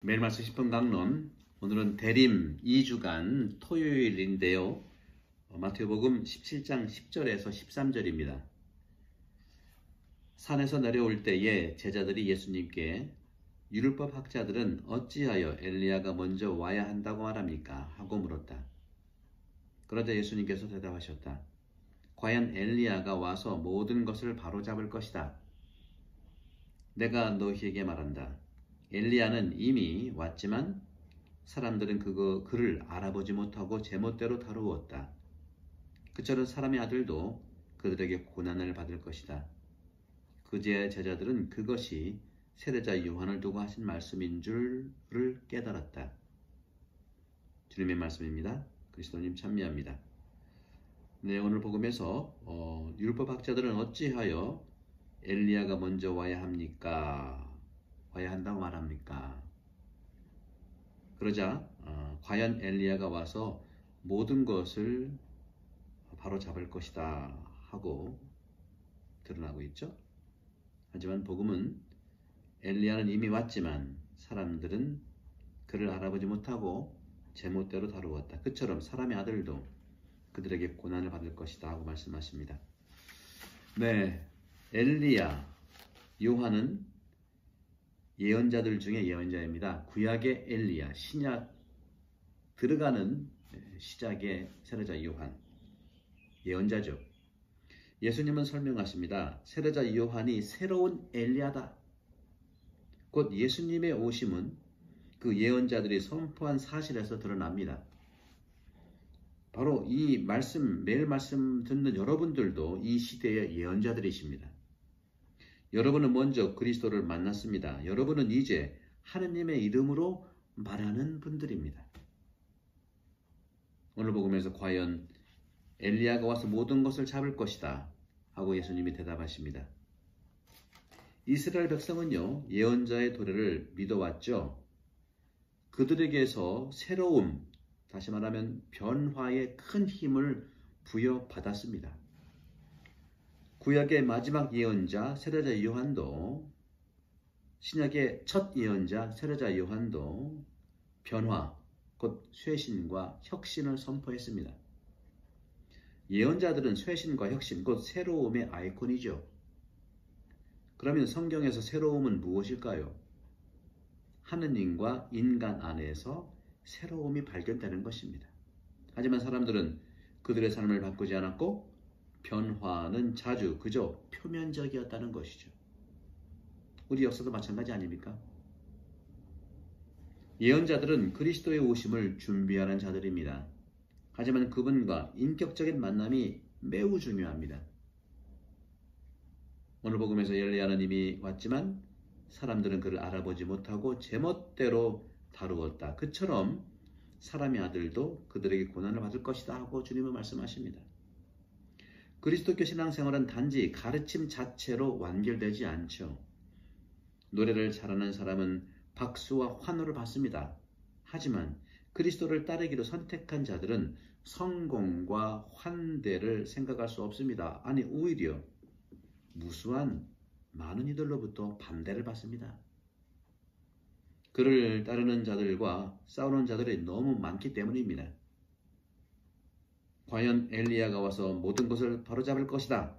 매일 말씀 10분 강론, 오늘은 대림 2주간 토요일인데요. 마태복음 17장 10절에서 13절입니다. 산에서 내려올 때에 제자들이 예수님께 율법 학자들은 어찌하여 엘리야가 먼저 와야 한다고 말합니까? 하고 물었다. 그러자 예수님께서 대답하셨다. 과연 엘리야가 와서 모든 것을 바로잡을 것이다. 내가 너희에게 말한다. 엘리야는 이미 왔지만 사람들은 그를 알아보지 못하고 제멋대로 다루었다. 그처럼 사람의 아들도 그들에게 고난을 받을 것이다. 그제야 제자들은 그것이 세례자 요한을 두고 하신 말씀인 줄을 깨달았다. 주님의 말씀입니다. 그리스도님 찬미합니다. 네, 오늘 복음에서 율법학자들은 어찌하여 엘리야가 먼저 와야 합니까? 와야 한다고 말합니까? 그러자 과연 엘리야가 와서 모든 것을 바로 잡을 것이다 하고 드러나고 있죠. 하지만 복음은 엘리야는 이미 왔지만 사람들은 그를 알아보지 못하고 제멋대로 다루었다. 그처럼 사람의 아들도 그들에게 고난을 받을 것이다 하고 말씀하십니다. 네, 엘리야, 요한은 예언자들 중에 예언자입니다. 구약의 엘리야, 신약 들어가는 시작의 세례자 요한, 예언자죠. 예수님은 설명하십니다. 세례자 요한이 새로운 엘리야다. 곧 예수님의 오심은 그 예언자들이 선포한 사실에서 드러납니다. 바로 이 말씀, 매일 말씀 듣는 여러분들도 이 시대의 예언자들이십니다. 여러분은 먼저 그리스도를 만났습니다. 여러분은 이제 하느님의 이름으로 말하는 분들입니다. 오늘 복음에서 과연 엘리야가 와서 모든 것을 잡을 것이다 하고 예수님이 대답하십니다. 이스라엘 백성은요, 예언자의 도래를 믿어왔죠. 그들에게서 새로움, 다시 말하면 변화의 큰 힘을 부여받았습니다. 구약의 마지막 예언자 세례자 요한도, 신약의 첫 예언자 세례자 요한도 변화, 곧 쇄신과 혁신을 선포했습니다. 예언자들은 쇄신과 혁신, 곧 새로움의 아이콘이죠. 그러면 성경에서 새로움은 무엇일까요? 하느님과 인간 안에서 새로움이 발견되는 것입니다. 하지만 사람들은 그들의 삶을 바꾸지 않았고 변화는 자주 그저 표면적이었다는 것이죠. 우리 역사도 마찬가지 아닙니까? 예언자들은 그리스도의 오심을 준비하는 자들입니다. 하지만 그분과 인격적인 만남이 매우 중요합니다. 오늘 복음에서 엘리야는 이미 왔지만 사람들은 그를 알아보지 못하고 제멋대로 다루었다. 그처럼 사람의 아들도 그들에게 고난을 받을 것이다 하고 주님은 말씀하십니다. 그리스도교 신앙생활은 단지 가르침 자체로 완결되지 않죠. 노래를 잘하는 사람은 박수와 환호를 받습니다. 하지만 그리스도를 따르기로 선택한 자들은 성공과 환대를 생각할 수 없습니다. 아니, 오히려 무수한 많은 이들로부터 반대를 받습니다. 그를 따르는 자들과 싸우는 자들이 너무 많기 때문입니다. 과연 엘리야가 와서 모든 것을 바로잡을 것이다.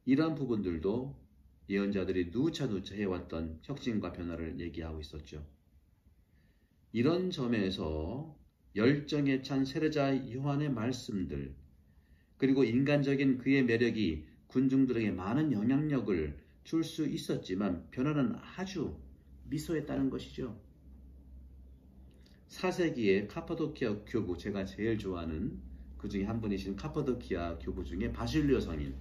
이러한 부분들도 예언자들이 누차 해왔던 혁신과 변화를 얘기하고 있었죠. 이런 점에서 열정에 찬 세례자 요한의 말씀들, 그리고 인간적인 그의 매력이 군중들에게 많은 영향력을 줄 수 있었지만 변화는 아주 미소했다는 것이죠. 4세기의 카파도키아 교부, 제가 제일 좋아하는 그 중에 한 분이신 카파도키아 교부 중에 바실리오 성인.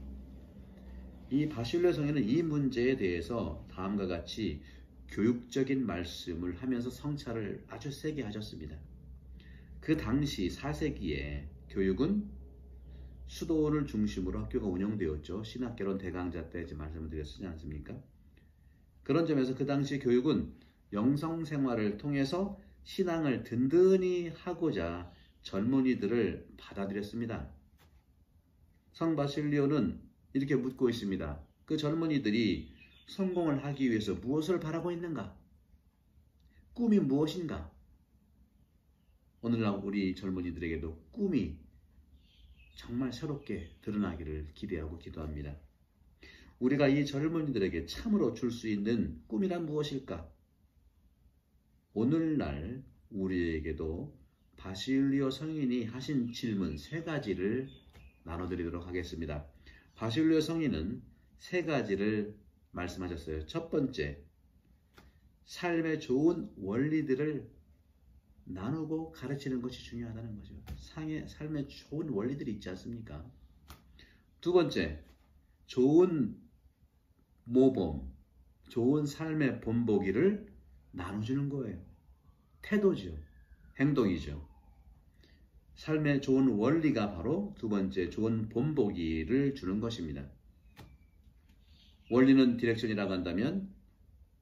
이 바실리오 성인은 이 문제에 대해서 다음과 같이 교육적인 말씀을 하면서 성찰을 아주 세게 하셨습니다. 그 당시 4세기에 교육은 수도원을 중심으로 학교가 운영되었죠. 신학개론 대강자 때 말씀을 드렸지 않습니까? 그런 점에서 그 당시 교육은 영성생활을 통해서 신앙을 든든히 하고자 젊은이들을 받아들였습니다. 성 바실리오는 이렇게 묻고 있습니다. 그 젊은이들이 성공을 하기 위해서 무엇을 바라고 있는가? 꿈이 무엇인가? 오늘날 우리 젊은이들에게도 꿈이 정말 새롭게 드러나기를 기대하고 기도합니다. 우리가 이 젊은이들에게 참으로 줄 수 있는 꿈이란 무엇일까? 오늘날 우리에게도 바실리오 성인이 하신 질문 3가지를 나눠드리도록 하겠습니다. 바실리오 성인은 3가지를 말씀하셨어요. 첫 번째, 삶의 좋은 원리들을 나누고 가르치는 것이 중요하다는 거죠. 삶의 좋은 원리들이 있지 않습니까? 두 번째, 좋은 모범, 좋은 삶의 본보기를 나눠주는 거예요. 태도죠. 행동이죠. 삶의 좋은 원리가 바로 두 번째 좋은 본보기를 주는 것입니다. 원리는 디렉션이라고 한다면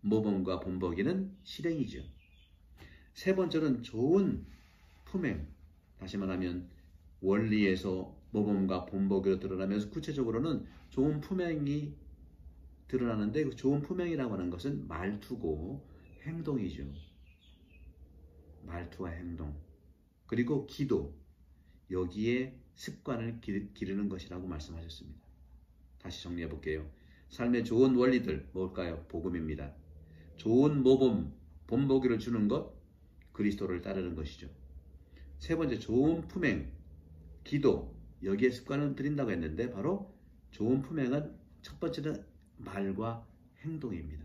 모범과 본보기는 실행이죠. 세 번째는 좋은 품행. 다시 말하면 원리에서 모범과 본보기로 드러나면서 구체적으로는 좋은 품행이 드러나는데 그 좋은 품행이라고 하는 것은 말투고 행동이죠. 말투와 행동. 그리고 기도. 여기에 습관을 기르는 것이라고 말씀하셨습니다. 다시 정리해 볼게요. 삶의 좋은 원리들 뭘까요? 복음입니다. 좋은 모범, 본보기를 주는 것, 그리스도를 따르는 것이죠. 세 번째, 좋은 품행, 기도. 여기에 습관을 들인다고 했는데 바로 좋은 품행은 첫 번째는 말과 행동입니다.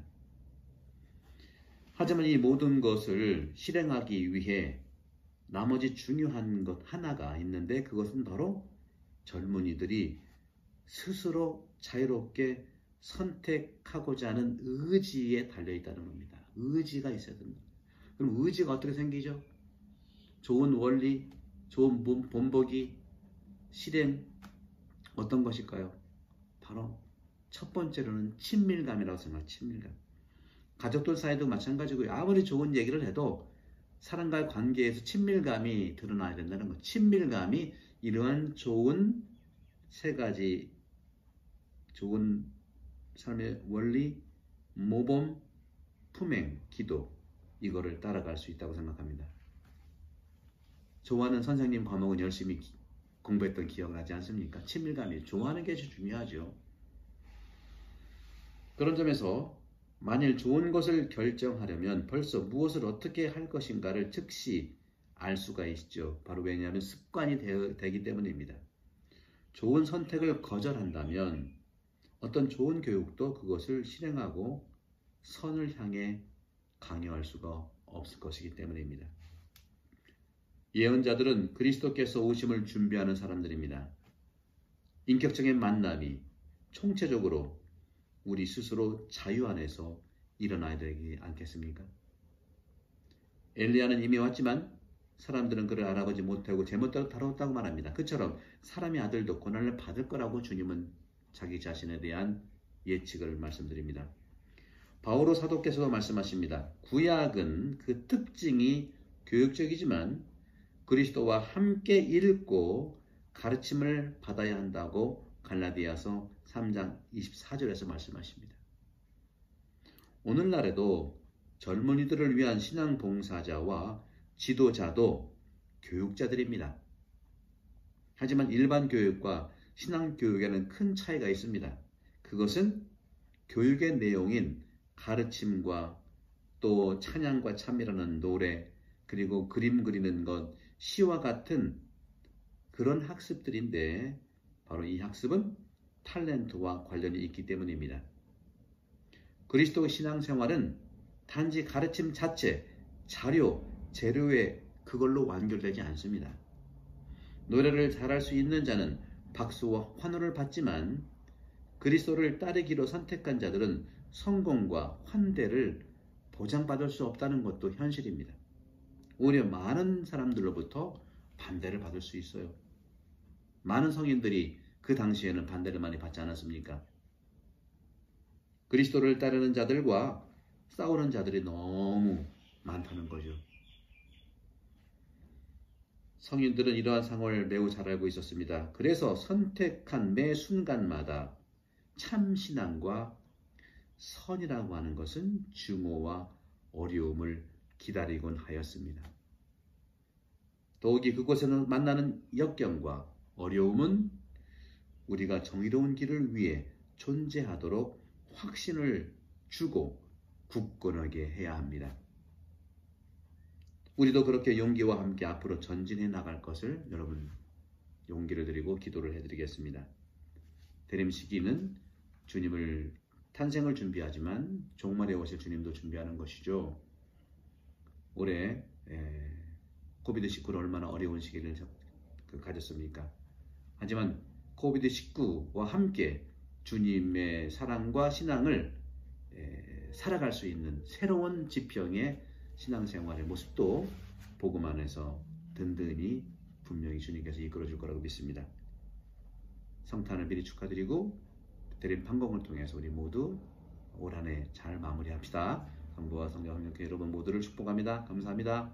하지만 이 모든 것을 실행하기 위해 나머지 중요한 것 하나가 있는데 그것은 바로 젊은이들이 스스로 자유롭게 선택하고자 하는 의지에 달려있다는 겁니다. 의지가 있어야 됩니다. 그럼 의지가 어떻게 생기죠? 좋은 원리, 좋은 본보기, 실행 어떤 것일까요? 바로 첫 번째로는 친밀감이라고 생각해요. 친밀감. 가족들 사이도 마찬가지고요. 아무리 좋은 얘기를 해도 사람과의 관계에서 친밀감이 드러나야 된다는 것. 친밀감이 이러한 좋은 3가지 좋은 삶의 원리, 모범, 품행, 기도 이거를 따라갈 수 있다고 생각합니다. 좋아하는 선생님 과목은 열심히 공부했던 기억을 하지 않습니까? 친밀감이 좋아하는 게 중요하죠. 그런 점에서 만일 좋은 것을 결정하려면 벌써 무엇을 어떻게 할 것인가를 즉시 알 수가 있죠. 바로 왜냐하면 습관이 되기 때문입니다. 좋은 선택을 거절한다면 어떤 좋은 교육도 그것을 실행하고 선을 향해 강요할 수가 없을 것이기 때문입니다. 예언자들은 그리스도께서 오심을 준비하는 사람들입니다. 인격적인 만남이 총체적으로 우리 스스로 자유 안에서 일어나야 되지 않겠습니까? 엘리야는 이미 왔지만 사람들은 그를 알아보지 못하고 제멋대로 다뤘다고 말합니다. 그처럼 사람의 아들도 고난을 받을 거라고 주님은 자기 자신에 대한 예측을 말씀드립니다. 바오로 사도께서도 말씀하십니다. 구약은 그 특징이 교육적이지만 그리스도와 함께 읽고 가르침을 받아야 한다고 갈라디아서 3장 24절에서 말씀하십니다. 오늘날에도 젊은이들을 위한 신앙 봉사자와 지도자도 교육자들입니다. 하지만 일반 교육과 신앙 교육에는 큰 차이가 있습니다. 그것은 교육의 내용인 가르침과 또 찬양과 찬미라는 노래 그리고 그림 그리는 것, 시와 같은 그런 학습들인데 바로 이 학습은 탤런트와 관련이 있기 때문입니다. 그리스도의 신앙생활은 단지 가르침 자체, 자료, 재료에 그걸로 완결되지 않습니다. 노래를 잘할 수 있는 자는 박수와 환호를 받지만 그리스도를 따르기로 선택한 자들은 성공과 환대를 보장받을 수 없다는 것도 현실입니다. 오히려 많은 사람들로부터 반대를 받을 수 있어요. 많은 성인들이 그 당시에는 반대를 많이 받지 않았습니까? 그리스도를 따르는 자들과 싸우는 자들이 너무 많다는 거죠. 성인들은 이러한 상황을 매우 잘 알고 있었습니다. 그래서 선택한 매 순간마다 참신앙과 선이라고 하는 것은 증오와 어려움을 기다리곤 하였습니다. 더욱이 그곳에서 만나는 역경과 어려움은 우리가 정의로운 길을 위해 존재하도록 확신을 주고 굳건하게 해야 합니다. 우리도 그렇게 용기와 함께 앞으로 전진해 나갈 것을 여러분 용기를 드리고 기도를 해드리겠습니다. 대림 시기는 주님을 탄생을 준비하지만 종말에 오실 주님도 준비하는 것이죠. 올해 코비드-19로 얼마나 어려운 시기를 가졌습니까? 하지만 코비드-19와 함께 주님의 사랑과 신앙을 살아갈 수 있는 새로운 지평의 신앙생활의 모습도 복음 안에서 든든히 분명히 주님께서 이끌어줄 거라고 믿습니다. 성탄을 미리 축하드리고 대림 판공을 통해서 우리 모두 올 한 해 잘 마무리합시다. 성부와 성자 성령께 여러분 모두를 축복합니다. 감사합니다.